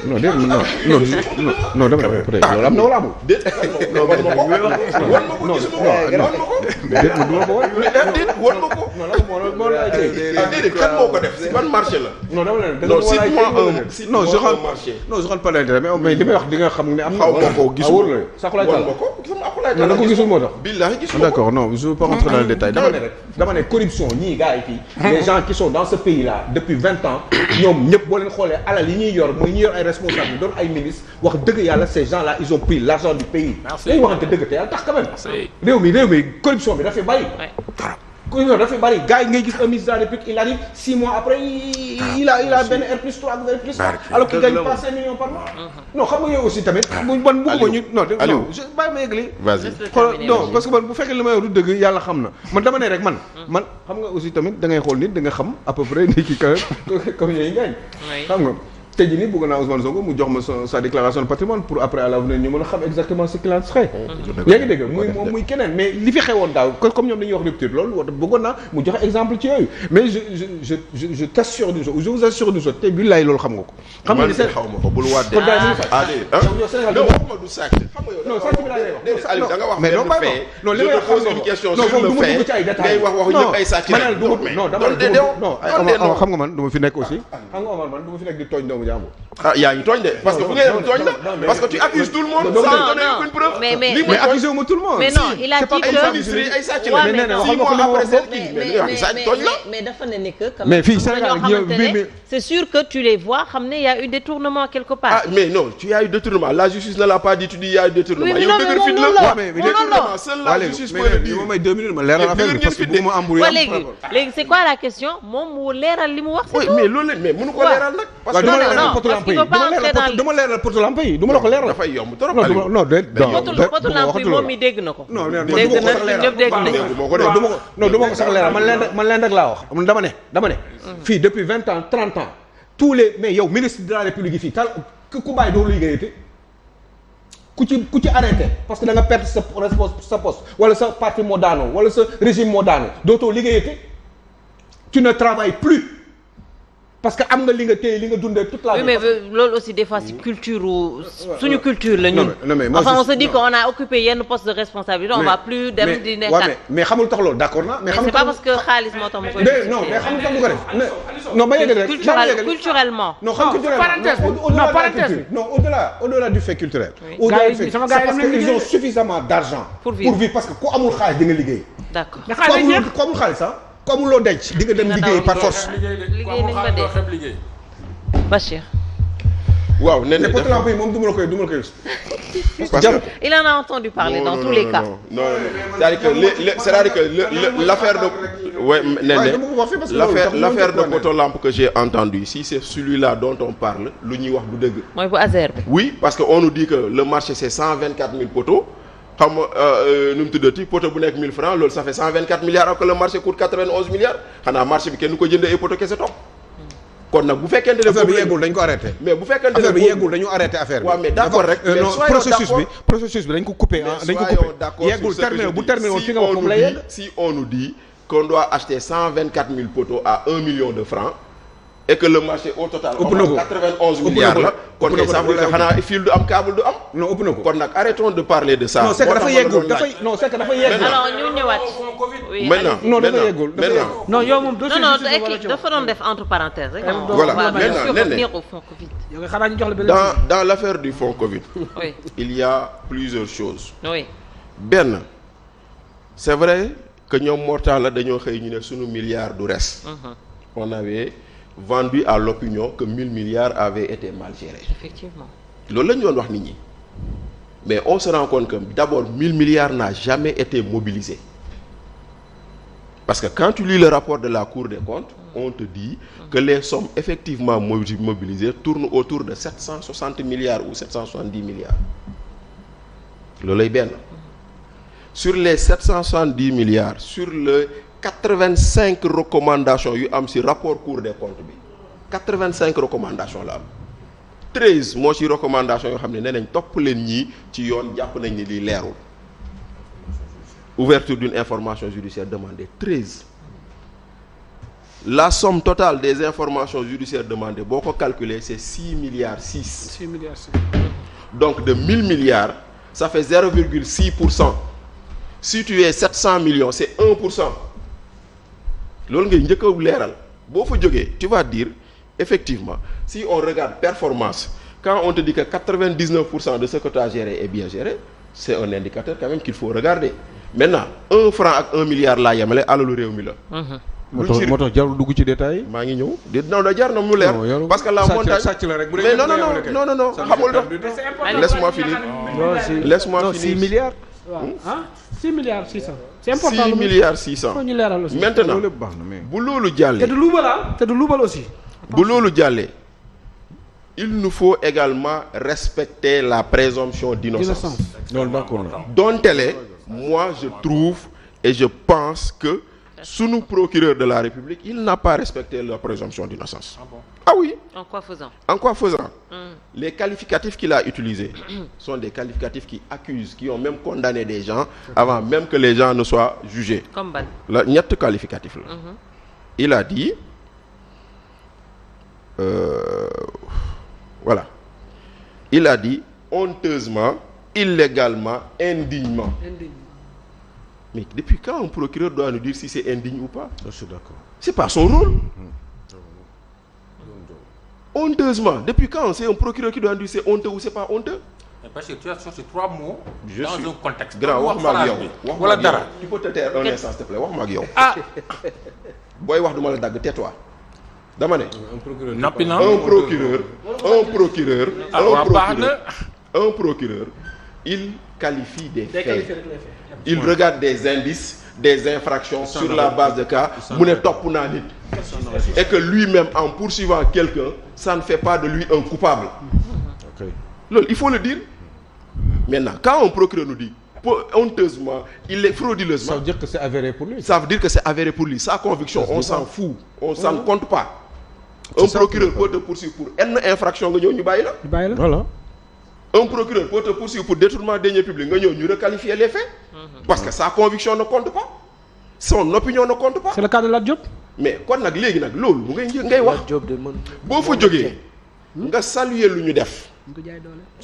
non déet non dama ne peut-être loolu am na wala amul. déet non wan ma ko déet ma duma ko wan ma ko. déedéet kan moo ko def si ban marché la. non dama ne non cite-moi un marché. non je rentre pas l'intérêt mais li may wax di nga xam ne am na. xaw ma ko gisuma wan ma ko gisuma akulaay non da nga ko gisul moo tax. billahi gisuma ko d'accord non je veux pas rentrer dans le détail dama ne corruption ñii gars yi fii. les gens qui sont dans ce pays là depuis 20 ans ñoom ñëpp boo leen xoolee alal yi ñuy yor mooy ñi yor ay responsables doon ay ministres wax dëgg yàlla ces gens là ils ont pris l'argent du pays. dañuy waxante dëgg te yàlla tax quand même. réew mi corruption bi dafay bari. corruption dafay bari gars yi ngay gis un ministre de la République il arrive 6 mois après il a benn R+3 ak R+4 alors qu'il gagne pas 5 millions par mois. non xam nga yow aussi tamit. bu man bëgguma ñu non je bàyyi ma yeggali. vas-y non parce que man bu fekkee li may wax du dëgg yàlla xam na man dama ne rek man xam nga aussi tamit da ngay xool nit da nga xam à peu près ni ki comme yooyu ngaañ xam nga tey jii nii bëgg naa Ousmane Sonko mu jox ma sa déclaration de patrimoine pour après à l'avenir ñu mën a xam exactement ce qu'il en serait. yaa ngi dégg muy moom muy keneen mais li fi xewoon daaw comme ñoom dañuy wax rupture loolu bëggoon naa mu joxe exemple ci yooyu mais je t'assure d'une chose je vous assure d'une chose tey billaay loolu xam nga ko. xam nga ni seen xaw ma ko bul waat de. kon daal mu ngi fay. yow Sénégal non waxuma du sàcc. xam nga yow non sàcc bi laa lay wax. Aliou da nga wax mais doo bàyyi ma non li may wax pose une question sur le fait ngay wax waxu ñëpp ay sàcc la non dama xam nga man du ma fi nekk aussi xam nga Omar man du ma fi nekk di tooñ doomu jàmbur. yaa ngi tooñ de parce que fu ngay dem tooñ la parce que tu accuses tout le monde sans donner aucune preuve. mais accusé wu ma tout le monde. mais non il a dit que ay sàcc la mais 6 mois après seen kii mais tooñ la. mais dafa ne ni que. mais fii Sénégal c'est sûr que tu les vois xam ne y a eu détournement quelque part. ah mais non tu as eu détournement la justice ne l'a pas dit tu dis y a eu détournement. oui yow dëgër fit la mais détournement seule la justice peut le dire. mais 2 minutes ma leeral affaire bi parce que bu ma embrouillé léegi c'est quoi la question moom mu leeral li mu wax. oui mais loolu la mais mënu ko leeral nag. parce que non duma leeral poto lampe yi duma la ko leeral. dafay yomb trop non non poto lampe yi moom mi dégg na ko. non non dégg na ñëpp dégg nañ duma ko sax leeral man leen rek laa wax dama ne fii depuis 20 ans 30 ans tous les mais yow ministre de la République yi fii tal ku bàyyi doo liggéeyate ku ci arrêté parce que da nga perdre sa poste wala sa parti moo daanoo wala sa régime moo daanoo dootoo liggéeyate tu ne travailles plus parce que am nga li nga téye li nga dundee toute la vie. oui mais loolu aussi des fois c'est culture suñu culture la ñun. non mais enfin on se dit qu'on a occupé yenn poste de responsabilité on va plus dem di nekkaat. mais xamul tax loolu d'accord na. mais c'est pas parce que xaalis moo tax mu koy. non mais xamul tax mu ko def. non ba yegg rek culturellement. non xam culturellement non au-delà du fait culturel. au-delà du fait c'est parce que ils ont suffisamment d'argent. pour vivre parce que ku amul xaalis di nga liggéey. d'accord ku amul xaalis ah. comme loo denc di nga dem liggéey par force. liggéey nañ ba dee Bachir. waaw nee na poto lampe yi moom du ma la koy parce que il en a entendu parler dans tous les cas. non c'est-à-dire que l'affaire de l'affaire de poto lampe que j'ai entendu si c'est celui-là dont on parle lu ñuy wax du dëgg. mooy bu Azer bi. oui parce que on nous dit que le marché c'est 124 000 poteaux. xam nga nu mu tuddati poto bu nekk 1000 francs loolu ça fait 124 milliards alors que le marché coûte 91 milliards xanaa marché bi kenn du ko jëndee ay poto kese toog kon nag bu fekkente ne affaire bi yeggul dañ ko arrêté mais bu fekkente ne affaire bi yeggul dañu arrêté affaire bi waaw mais d'accord rek mais processus bi dañ ko coupé dañ ko coupé yeggul terminé bu terminé woon fi nga wax moom la yegg si on nous dit qu'on doit acheter 124 000 poteaux à 1 million de francs et que le marché au total. ëpp na ko 91 milliards la. kon kay ça veut dire que xanaa fil du am câble du am. non ëpp na ko kon nag arrêtons de parler de ça. non c'est que dafa yeggul non c'est que dafa yeggul. alors ñu ñëwaat. oui maintenant non dafa yeggul non yow moom dossier dafa doon def entre parenthèses rek. voilà maintenant au fonds Covid. yow nga xanaa ñu jox la benn dans l'affaire du fonds Covid. oui il y a plusieurs choses. oui. benn c'est vrai que ñoom Mortalla dañoo xëy ñu ne sunu milliard du res. on avait vendu à l'opinion que 1000 milliards avaient été mal gérés. Effectivement. loolu la ñu doon wax nit ñi mais on se rend compte que d'abord 1000 milliards n'a jamais été mobilisé parce que quand tu lis le rapport de la Cour des comptes on te dit que les sommes effectivement mobilisées tournent autour de 760 milliards ou 770 milliards loolu lay benn sur les 770 milliards sur le 85 recommandations yu am ci rapport Cour des comptes bi 85 recommandations la am 13 moo ci recommandation yoo xam ne nee nañ topp leen ñii ci yoon jàpp nañ ni lii leerul ouverture d'une information judiciaire demandée 13 la somme totale des informations judiciaires demandées boo ko calculer c'est 6 milliards 6. 6 milliards 6. Donc de 1000 milliards ça fait 0,6%. Si tu es 700 millions c'est 1%. loolu ngay njëkk a leeral boo fa jógee tu vas dire effectivement si on regarde performance quand on te dit que 99% de ce que tu as géré est bien géré c'est un indicateur quand même qu'il faut regarder maintenant 1 franc ak 1 milliard laa yemale alalu réew mi la. moo tax jarul dugg ci détail. maa ngi ñëw de non da jar na mu leer. parce que la montagne sàcc la rek bu mais non xamul tax laisse-moi finir. laisse-moi finir 6 milliards. waaw ah 6 milliards 600. c'est important 6 milliards 600. ñu leeral aussi. maintenant bu loolu jàllee. te du luubal aussi. bu loolu jàllee il nous faut également respecter la présomption d'innocence. non d'accord. donte moi je trouve et je pense que sunu procureur de la République il n'a pas respecté la présomption d'innocence. Ah bon? Ah oui. En quoi faisant? En quoi faisant? Les qualificatifs qu'il a utilisés sont des qualificatifs qui accusent, qui ont même condamné des gens avant même que les gens ne soient jugés. Comme ban? La ñett qualificatif la. Il a dit voilà. Il a dit honteusement, illégalement, indignement. Mais depuis quand un procureur doit nous dire si c'est indigne ou pas? Je suis d'accord. C'est pas son rôle. Honteusement, depuis quand c'est un procureur qui doit nous dire c'est honteux ou c'est pas honteux? Parce que tu as sorti 3 mots je dans suis... un contexte. Grand, wax ma ak yow. Wala dara. Tu peux te taire un instant s'il te plaît, wax ma ak yow. Ah. Booy wax duma la dagg, tais-toi. Dama ne. Un procureur, il qualifie des faits. Il regarde des indices, des infractions sur la base de cas, mu ne topp naa nit. Et que lui-même, en poursuivant quelqu'un, ça ne fait pas de lui un coupable. Okay. Loolu, il faut le dire. Maintenant, quand un procureur nous dit honteusement, il est frauduleusement. Ça veut dire que c'est avéré pour lui. Ça veut dire que c'est avéré pour lui. Sa conviction, on s'en fout. On s'en compte pas. Un procureur peut te poursuivre pour une infraction nga ñëw ñu bàyyi la. Voilà. Un procureur peut te poursuivre pour détournement de deniers publics nga ñëw ñu requalifier les faits. Parce que sa conviction ne compte pas. Son opinion ne compte pas. C'est le cas de Lat Diop. Mais kon nag léegi nag loolu bu ngay wax. boo fa jógee nga saluer lu ñu def.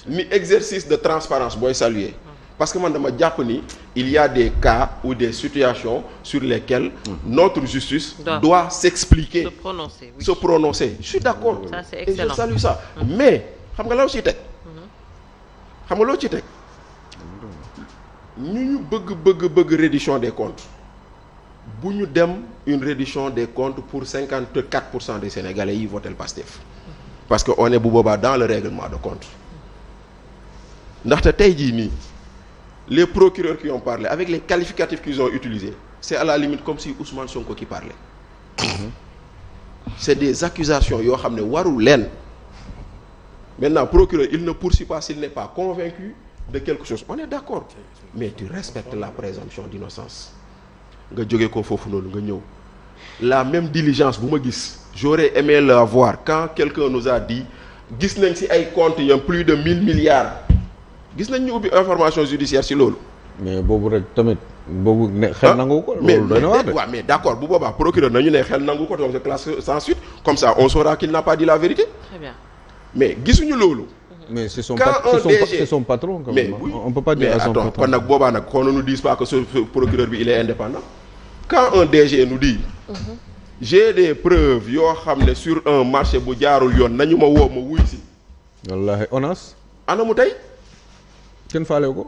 ni exercice de transparence booy saluer. Parce que man dama jàpp ni il y a des cas ou des situations sur lesquelles notre justice doit s'expliquer, se prononcer. Je suis d'accord. Ça, c'est excellent. Et je salue ça. Mais xam nga loo ci teg. xam nga loo ci teg. ñu bëgg reddition des comptes. bu ñu dem une reddition des comptes pour 54% des Sénégalais yi votent le PASTEF. Parce que on est bu boobaa dans le règlement de compte. ndaxte tey jii nii. Les procureurs qui ont parlé, avec les qualificatifs qu'ils ont utilisés, c'est à la limite comme si Ousmane Sonko qui parlait. C'est des accusations yoo xam ne warul leen. Maintenant, procureur, il ne poursuit pas s'il n'est pas convaincu de quelque chose. On est d'accord. Mais tu respectes la présomption d'innocence. nga jógee ko foofu noonu nga ñëw. La même diligence bu ma gis. J'aurais aimé la voir quand quelqu'un nous a dit gis nañ ci ay comptes y a plus de 1000 milliards. gis nañ ñu ubbi information judiciaire ci loolu. mais boobu rek tamit boobu ne xel nangu ko. loolu doy na waar de waaw mais d'accord bu boobaa procureur nañu ne xel nangu ko donc c'est classe sans suite comme ça on saura qu'il n'a pas dit la vérité. Très bien. mais gisuñu loolu. mais c'est son patron. Quand mais même. oui On peut pas dire à son patron. kon nag boobaa nag qu'on ne nous dise pas que ce procureur bi il est indépendant. Quand un DG nous dit. j'ai des preuves yoo xam ne sur un marché bu jaarul yoon nañu ma woo ma wuy si. wallaahi ONAS. ana mu tey. kenn faalewu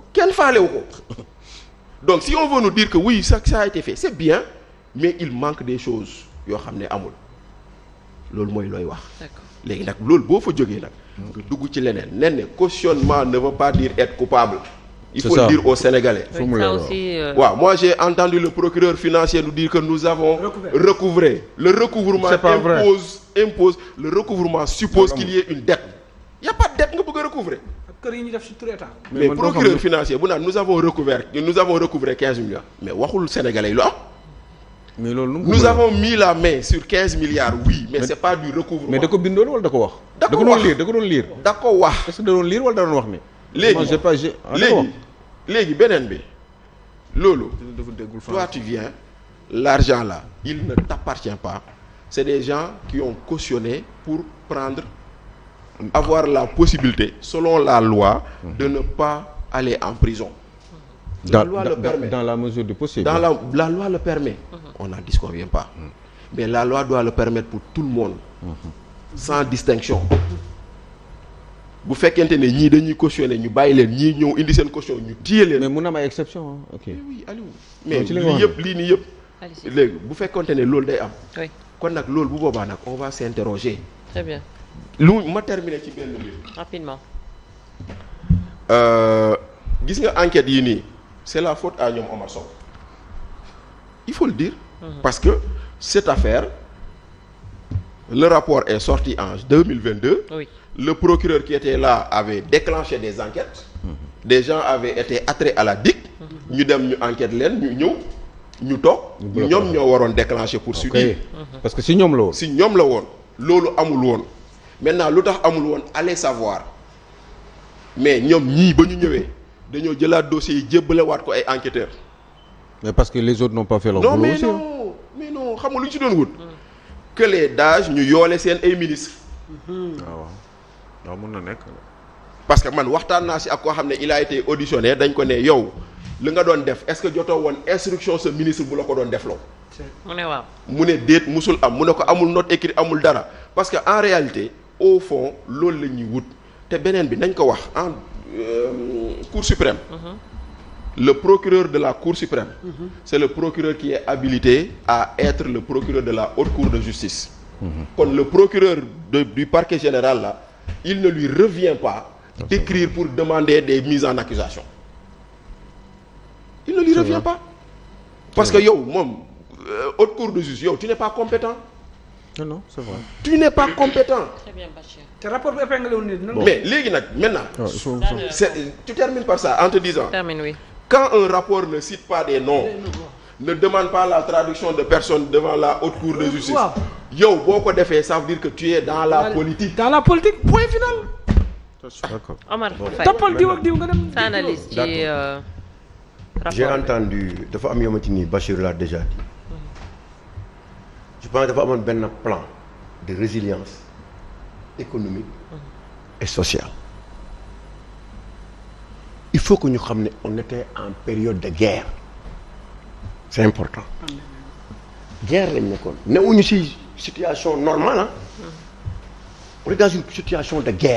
ko. Donc si on veut nous dire que oui ça a été fait c'est bien mais il manque des choses yoo xam ne amul loolu mooy looy wax. D'accord. léegi nag loolu boo fa jógee nag. nga dugg ci leneen nen ne cautionnement ne veut pas dire être coupable. Il faut le dire aux Sénégalais. Oui, ça aussi. Ouais, moi j'ai entendu le procureur financier nous dire que nous avons recouvré. Le recouvrement impose. Le recouvrement suppose qu'il y ait une dette. Il n'y a pas de dette nga bëgg a recouvrer. Mais procureur financier bu naan nous avons recouvré 15 millions. Mais waxul Sénégalais lu am. mais loolu nous avons mis la main sur 15 milliards oui mais c'est pas du recouvrement. mais da ko bindoon wala da ko wax. da ko doon lire. da ko wax. est-ce que da doon lire wala da doon wax ni. léegi beneen bi loolu. toi tu viens l'argent là il ne t'appartient pas c'est des gens qui ont cautionné pour avoir la possibilité, selon la loi, de ne pas aller en prison. La loi le permet. Dans la mesure du possible. La loi le permet. On n'en disconvient pas. Mais la loi doit le permettre pour tout le monde. Sans distinction. Bu fekkente ne ñii dañuy cautionner ñu bàyyi leen ñii ñëw indi seen caution ñu téye leen. mais mun na am ay exception ok. oui Aliou. mais lii nii yëpp. léegi bu fekkonte ne loolu day am. oui kon nag loolu bu boobaa nag on va s'interroger. très bien. lu ma terminer ci benn mbir. rapidement. gis nga enquête yi nii c'est la faute à ñoom Omar Sow. il faut le dire. Parce que cette affaire, le rapport est sorti en 2022. Oui. Le procureur qui était là avait déclenché des enquêtes. Des gens avaient été attraits à la DIC. ñu dem ñu enquête leen ñu ñëw ñu toog. ñoom ñoo waroon déclencher poursuite yi. parce que si ñoom la woon. si ñoom la woon loolu amul woon maintenant lu tax amul woon allez savoir mais ñoom ñii ba ñu ñëwee dañoo jëlaat dossier yi jébbalewaat ko ay enquêteurs. mais parce que les autres n'ont pas fait leur boulot aussi. mais non xam nga lu ñu ci doon wut. que les DAGE ñu yoole seen ay ministres. waaw mun na nekk. parce que man waxtaan naa si ak koo xam ne il a été auditionné dañ ko ne yow li nga doon def est-ce que jotoo woon instruction sa ministre bu la ko doon defloo. mu ne waaw. mu ne déet musul am mu ne ko amul note écrite amul dara parce que en réalité au fond loolu la ñuy wut te beneen bi nañ ko wax en Cour suprême. Le procureur de la Cour suprême, c'est le procureur qui est habilité à être le procureur de la haute cour de justice. Comme le procureur du parquet général là, il ne lui revient pas d'écrire pour demander des mises en accusation. Il ne lui revient pas. Parce que yow moom haute cour de justice yow tu n'es pas compétent. Non, c'est vrai. Tu n'es pas compétent. Très bien, Bachir. te rapport bi épinglé wu nit. Mais léegi nag maintenant. Tu termines par ça en te disant. Termine, oui. Quand un rapport ne cite pas des noms, ne demande pas la traduction de personnes devant la haute cour de justice. yow boo ko defee ça veut dire que tu es dans la politique. Dans la politique, point final. D'accord. Omar Faye. toppal diw ak diw nga dem. Sa analyse ci rapport. J'ai entendu dafa am yomati ni Bachir l'a déjà dit. Je pense dafa amoon benn plan de résilience économique et sociale. Il faut que ñu xam ne on était en période de guerre. C'est important. Guerre lañ nekkoon newuñu ci situation normale ah. On est dans une situation de guerre.